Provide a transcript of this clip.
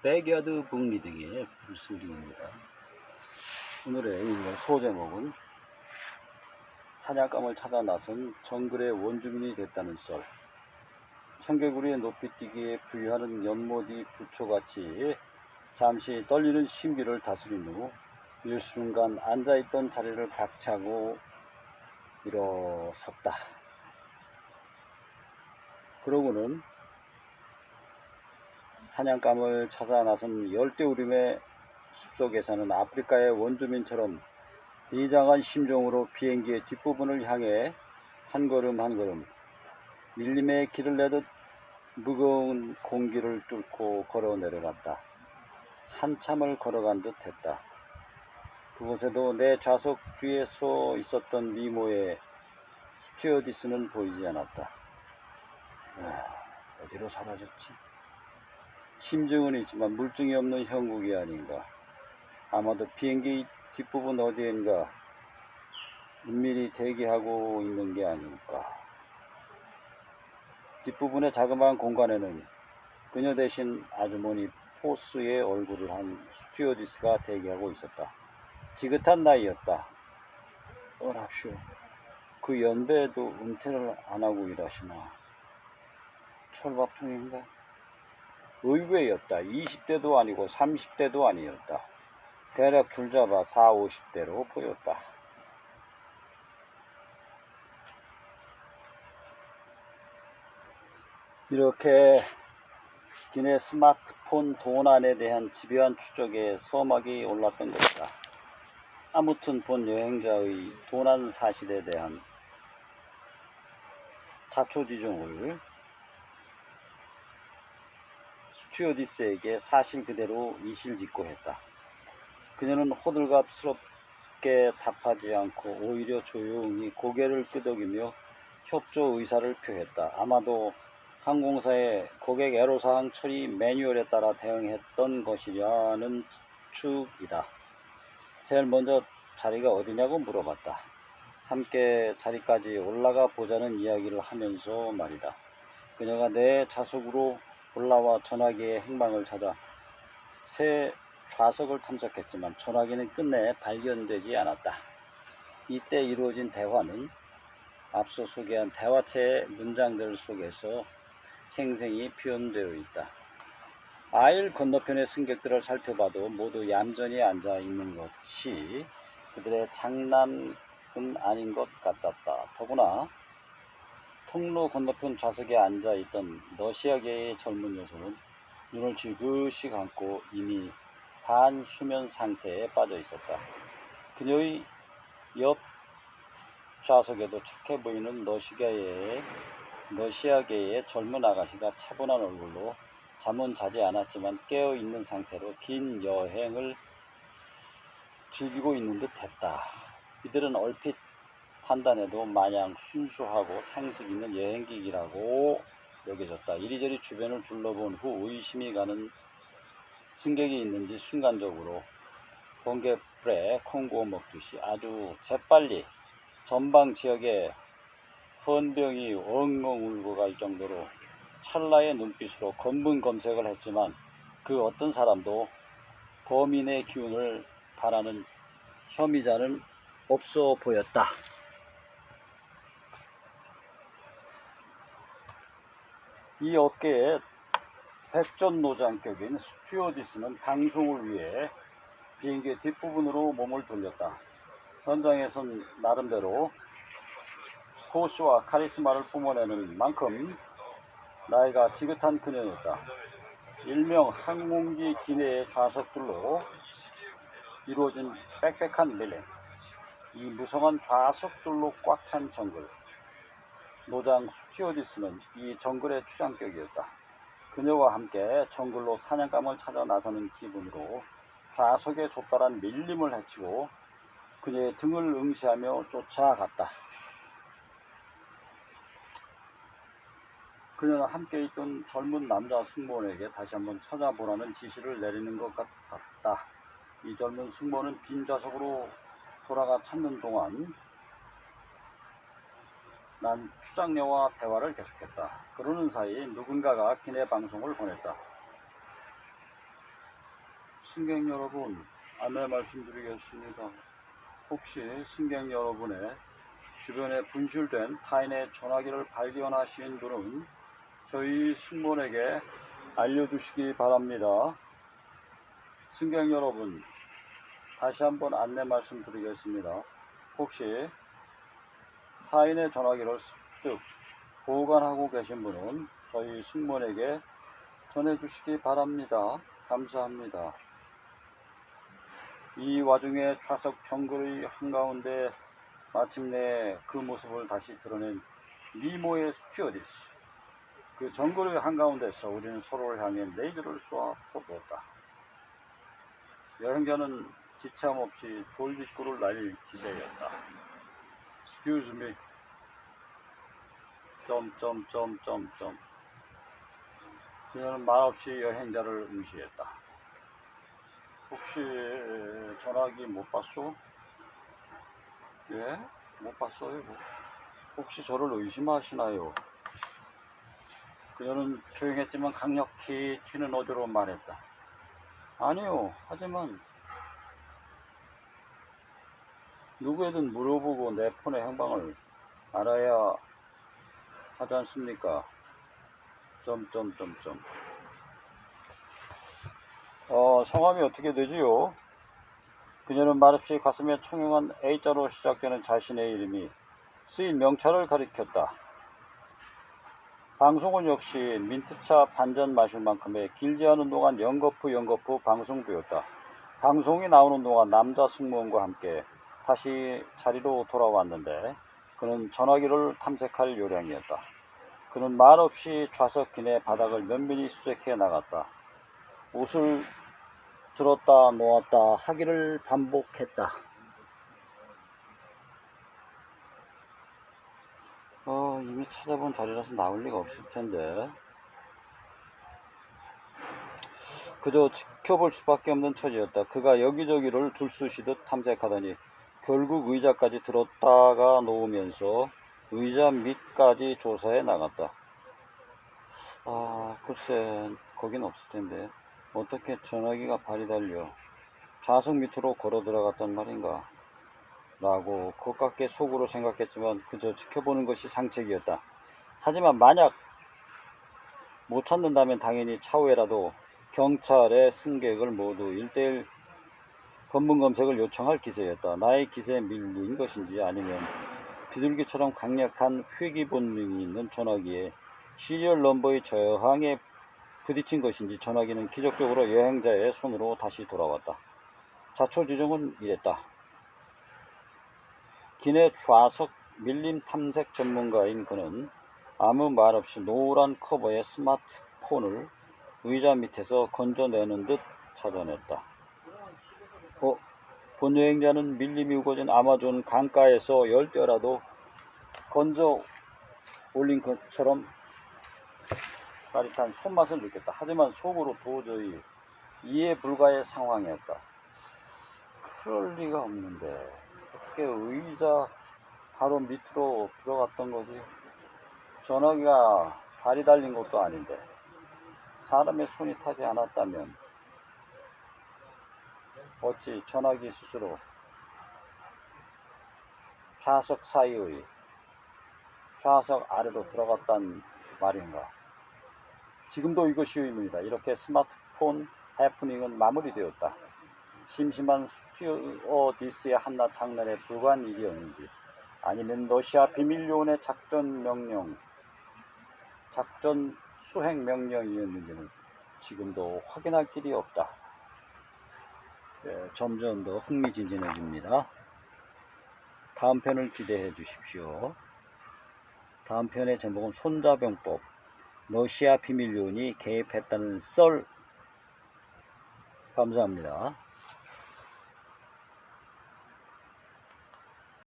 백야드 북리딩의 브루스리입니다. 오늘의 소제목은 사냥감을 찾아 나선 정글의 원주민이 됐다는 썰. 청개구리의 높이뛰기에 부유하는 연못이 부초같이 잠시 떨리는 심기를 다스린 후 일순간 앉아있던 자리를 박차고 일어섰다. 그러고는 사냥감을 찾아 나선 열대우림의 숲속에서는 아프리카의 원주민처럼 비장한 심정으로 비행기의 뒷부분을 향해 한 걸음 한 걸음 밀림의 길을 내듯 무거운 공기를 뚫고 걸어 내려갔다. 한참을 걸어간 듯 했다. 그곳에도 내 좌석 뒤에 서 있었던 미모의 스튜어디스는 보이지 않았다. 어디로 사라졌지? 심증은 있지만 물증이 없는 형국이 아닌가. 아마도 비행기 뒷부분 어디엔가 은밀히 대기하고 있는 게 아닐까. 뒷부분의 자그마한 공간에는 그녀 대신 아주머니 포스의 얼굴을 한 스튜어디스가 대기하고 있었다. 지긋한 나이였다. 어랍쇼. 그 연배에도 은퇴를 안하고 일하시나. 철밥통인가? 의외였다. 20대도 아니고 30대도 아니었다. 대략 줄잡아 40, 50대로 보였다. 이렇게 기내 스마트폰 도난에 대한 집요한 추적에 서막이 올랐던 것이다. 아무튼 본 여행자의 도난 사실에 대한 자초지종을 스튜어디스에게 사실 그대로 이실직고 했다. 그녀는 호들갑스럽게 답하지 않고 오히려 조용히 고개를 끄덕이며 협조 의사를 표했다. 아마도 항공사의 고객 애로사항 처리 매뉴얼에 따라 대응했던 것이라는 추측이다. 제일 먼저 자리가 어디냐고 물어봤다. 함께 자리까지 올라가 보자는 이야기를 하면서 말이다. 그녀가 내 좌석으로 올라와 전화기의 행방을 찾아 새 좌석을 탐색했지만 전화기는 끝내 발견되지 않았다. 이때 이루어진 대화는 앞서 소개한 대화체의 문장들 속에서 생생히 표현되어 있다. 아일 건너편의 승객들을 살펴봐도 모두 얌전히 앉아 있는 것이 그들의 장난은 아닌 것 같았다. 더구나 통로 건너편 좌석에 앉아 있던 러시아계의 젊은 여성은 눈을 질그시 감고 이미 반수면 상태에 빠져 있었다. 그녀의 옆 좌석에도 착해 보이는 러시아계의 젊은 아가씨가 차분한 얼굴로 잠은 자지 않았지만 깨어 있는 상태로 긴 여행을 즐기고 있는 듯 했다. 이들은 얼핏 판단해도 마냥 순수하고 상식 있는 여행객이라고 여겨졌다. 이리저리 주변을 둘러본 후 의심이 가는 승객이 있는지 순간적으로 번개불에 콩 구워 먹듯이 아주 재빨리 전방 지역에 헌병이 엉엉 울고 갈 정도로 찰나의 눈빛으로 검문 검색을 했지만 그 어떤 사람도 범인의 기운을 바라는 혐의자는 없어 보였다. 이 업계의 백전노장격인 스튜어디스는 방송을 위해 비행기의 뒷부분으로 몸을 돌렸다. 현장에선 나름대로 포스와 카리스마를 뿜어내는 만큼 나이가 지긋한 그녀였다. 일명 항공기 기내의 좌석들로 이루어진 빽빽한 밀림, 이 무성한 좌석들로 꽉 찬 정글. 노장 스튜어디스는 이 정글의 추장격이었다. 그녀와 함께 정글로 사냥감을 찾아 나서는 기분으로 좌석에 좁다란 밀림을 헤치고 그녀의 등을 응시하며 쫓아갔다. 그녀는 함께 있던 젊은 남자 승무원에게 다시 한번 찾아보라는 지시를 내리는 것 같았다. 이 젊은 승무원은 빈 좌석으로 돌아가 찾는 동안 난 추장녀와 대화를 계속했다. 그러는 사이 누군가가 기내 방송을 보냈다. 승객 여러분, 안내 말씀드리겠습니다. 혹시 승객 여러분의 주변에 분실된 타인의 전화기를 발견하신 분은 저희 승무원에게 알려주시기 바랍니다. 승객 여러분, 다시 한번 안내 말씀드리겠습니다. 혹시 타인의 전화기를 습득, 보관하고 계신 분은 저희 승무원에게 전해주시기 바랍니다. 감사합니다. 이 와중에 좌석 정글의 한가운데 마침내 그 모습을 다시 드러낸 니모의 스튜어디스. 그 정글의 한가운데서 우리는 서로를 향해 레이저를 쏘아 포도했다. 여행자는 지참 없이 돌직구를 날릴 기세였다. Excuse me. 그녀는 말없이 여행자를 무시했다. 혹시 전화기 못 봤소? 예? 못 봤어요? 혹시 저를 의심하시나요? 그녀는 조용했지만 강력히 튀는 어조로 말했다. 아니요. 하지만 누구에든 물어보고 내 폰의 행방을 알아야 하지 않습니까? 성함이 어떻게 되지요? 그녀는 말없이 가슴에 총명한 A자로 시작되는 자신의 이름이 쓰인 명찰을 가리켰다. 방송은 역시 민트차 반잔 마실 만큼의 길지 않은 동안 연거푸 방송부였다. 방송이 나오는 동안 남자 승무원과 함께 다시 자리로 돌아왔는데 그는 전화기를 탐색할 요량이었다. 그는 말없이 좌석 기내 바닥을 면밀히 수색해 나갔다. 옷을 들었다 놓았다 하기를 반복했다. 이미 찾아본 자리라서 나올 리가 없을 텐데. 그저 지켜볼 수밖에 없는 처지였다. 그가 여기저기를 들쑤시듯 탐색하더니 결국 의자까지 들었다가 놓으면서 의자 밑까지 조사해 나갔다. 글쎄, 거긴 없을 텐데 어떻게 전화기가 발이 달려 좌석 밑으로 걸어 들어갔단 말인가 라고 고깝게 속으로 생각했지만 그저 지켜보는 것이 상책이었다. 하지만 만약 못 찾는다면 당연히 차후에라도 경찰의 승객을 모두 1:1 검문 검색을 요청할 기세였다. 나의 기세에 밀린 것인지 아니면 비둘기처럼 강력한 회귀 본능이 있는 전화기에 시리얼 넘버의 저항에 부딪힌 것인지 전화기는 기적적으로 여행자의 손으로 다시 돌아왔다. 자초지종은 이랬다. 기내 좌석 밀림 탐색 전문가인 그는 아무 말 없이 노란 커버의 스마트폰을 의자 밑에서 건져내는 듯 찾아냈다. 본 여행자는 밀림이 우거진 아마존 강가에서 열대라도 건져 올린 것처럼 짜릿한 손맛을 느꼈다. 하지만 속으로 도저히 이해 불가의 상황이었다. 그럴 리가 없는데 어떻게 의자 바로 밑으로 들어갔던 거지? 전화기가 발이 달린 것도 아닌데 사람의 손이 타지 않았다면 어찌 전화기 스스로 좌석 사이의 좌석 아래로 들어갔단 말인가? 지금도 이것이 의문이다. 이렇게 스마트폰 해프닝은 마무리되었다. 심심한 스튜어디스의 한낱 장난에 불과한 일이었는지 아니면 러시아 비밀요원의 작전 수행 명령이었는지는 지금도 확인할 길이 없다. 점점 더 흥미진진해집니다. 다음 편을 기대해 주십시오. 다음 편의 제목은 손자병법, 러시아 비밀요원이 개입했다는 썰. 감사합니다.